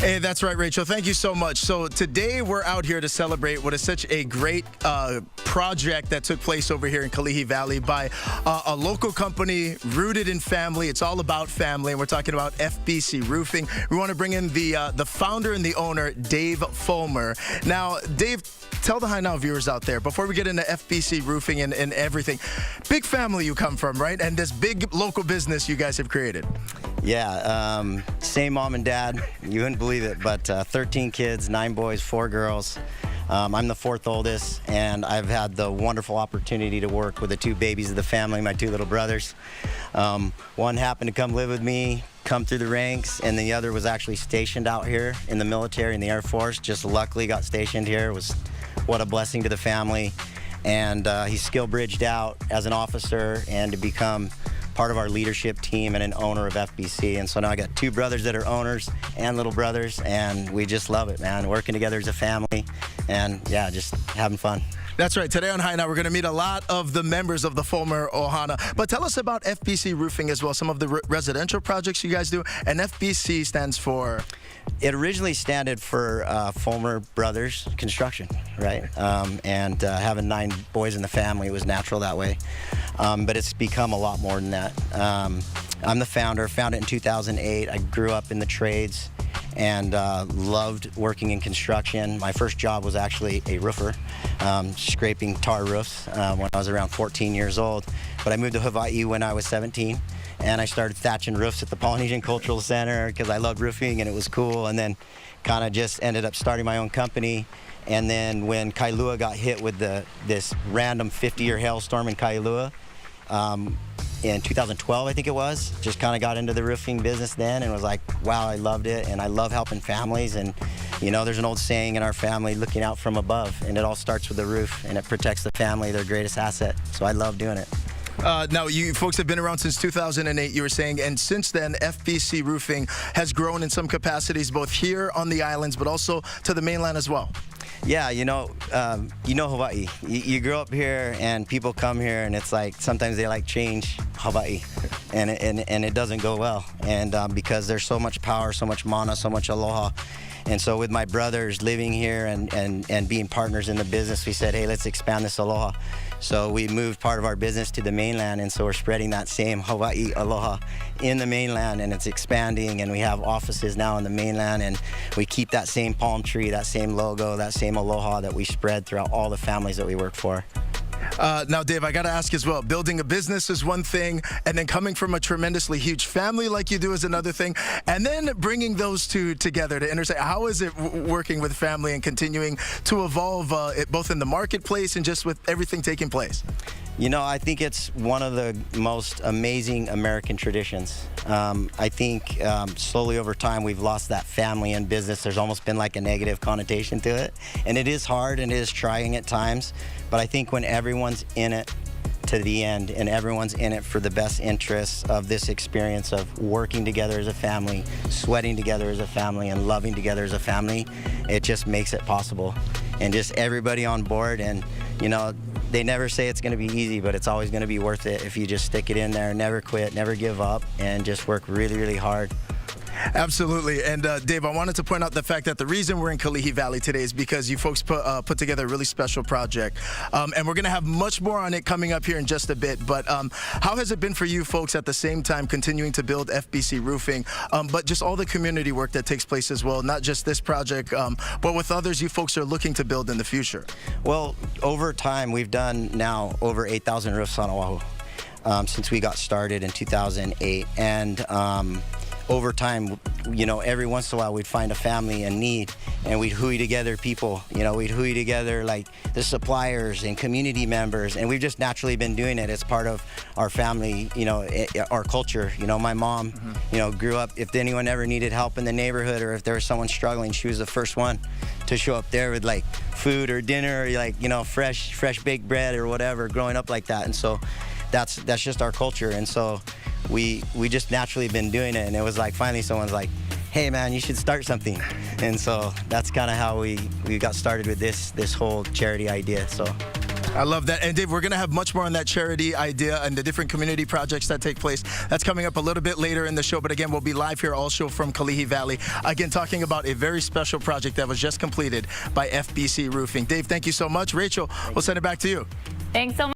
Hey, that's right, Rachel. Thank you so much. So today we're out here to celebrate what is such a great project that took place over here in Kalihi Valley by a local company rooted in family. It's all about family, and we're talking about FBC Roofing. We want to bring in the founder and the owner, Dave Fulmer. Now, Dave, tell the High Now viewers out there, before we get into FBC Roofing and everything, big family you come from, right? And this big local business you guys have created. Yeah, same mom and dad. You wouldn't believe it, but 13 kids, 9 boys, 4 girls. I'm the 4th oldest, and I've had the wonderful opportunity to work with the 2 babies of the family, my 2 little brothers. One happened to come live with me, come through the ranks, and the other was actually stationed out here in the military, in the Air Force. Just luckily got stationed here. What a blessing to the family. And he's skill bridged out as an officer and to become part of our leadership team and an owner of FBC. And so now I got 2 brothers that are owners and little brothers, and we just love it, man. Working together as a family, and yeah, just having fun. That's right. Today on High Now, we're going to meet a lot of the members of the Fulmer Ohana. But tell us about FBC Roofing as well, some of the residential projects you guys do. And FBC stands for? It originally stood for Fulmer Brothers Construction, right? Having 9 boys in the family, it was natural that way. But it's become a lot more than that. I'm the founder, founded in 2008. I grew up in the trades and loved working in construction. My first job was actually a roofer, scraping tar roofs when I was around 14 years old. But I moved to Hawaii when I was 17, and I started thatching roofs at the Polynesian Cultural Center because I loved roofing and it was cool, and then kind of just ended up starting my own company. And then when Kailua got hit with this random 50-year hailstorm in Kailua, in 2012, I think it was, just kind of got into the roofing business then and was like, wow, I loved it, and I love helping families. And you know, there's an old saying in our family, looking out from above, and it all starts with the roof, and it protects the family, their greatest asset. So I love doing it. Now, you folks have been around since 2008, you were saying, and since then, FBC Roofing has grown in some capacities, both here on the islands, but also to the mainland as well. Yeah, you know Hawaii. You grow up here, and people come here, and it's like sometimes they like change Hawaii, and it doesn't go well. And because there's so much power, so much mana, so much aloha. And so with my brothers living here and being partners in the business, we said, hey, let's expand this aloha. So we moved part of our business to the mainland, and so we're spreading that same Hawaii aloha in the mainland, and it's expanding, and we have offices now in the mainland, and we keep that same palm tree, that same logo, that same aloha that we spread throughout all the families that we work for. Now, Dave, I got to ask as well, building a business is one thing, and then coming from a tremendously huge family like you do is another thing, and then bringing those two together to intersect. How is it working with family and continuing to evolve both in the marketplace and just with everything taking place? You know, I think it's one of the most amazing American traditions. I think slowly over time we've lost that family and business. There's almost been like a negative connotation to it. And it is hard and it is trying at times. But I think when everyone's in it to the end and everyone's in it for the best interests of this experience of working together as a family, sweating together as a family, and loving together as a family, it just makes it possible. And just everybody on board, and you know, they never say it's going to be easy, but it's always going to be worth it if you just stick it in there, never quit, never give up, and just work really, really hard. Absolutely. And Dave, I wanted to point out the fact that the reason we're in Kalihi Valley today is because you folks put together a really special project. And we're going to have much more on it coming up here in just a bit. But how has it been for you folks at the same time continuing to build FBC Roofing, but just all the community work that takes place as well, not just this project, but with others you folks are looking to build in the future? Well, over time, we've done now over 8,000 roofs on Oahu since we got started in 2008. And over time, you know, every once in a while we'd find a family in need, and we'd hui together people. You know, we'd hui together like the suppliers and community members, and we've just naturally been doing it. It's part of our family, you know, our culture. You know, my mom, you know, grew up, if anyone ever needed help in the neighborhood or if there was someone struggling, she was the first one to show up there with like food or dinner or like, you know, fresh baked bread or whatever, growing up like that. And so that's just our culture. And so we just naturally been doing it, and it was like finally someone's like, hey man, you should start something. And so that's kind of how we got started with this whole charity idea. So I love that. And Dave, we're going to have much more on that charity idea and the different community projects that take place. That's coming up a little bit later in the show. But again, we'll be live here also from Kalihi Valley. Again, talking about a very special project that was just completed by FBC Roofing. Dave, thank you so much. Rachel, we'll send it back to you. Thanks so much.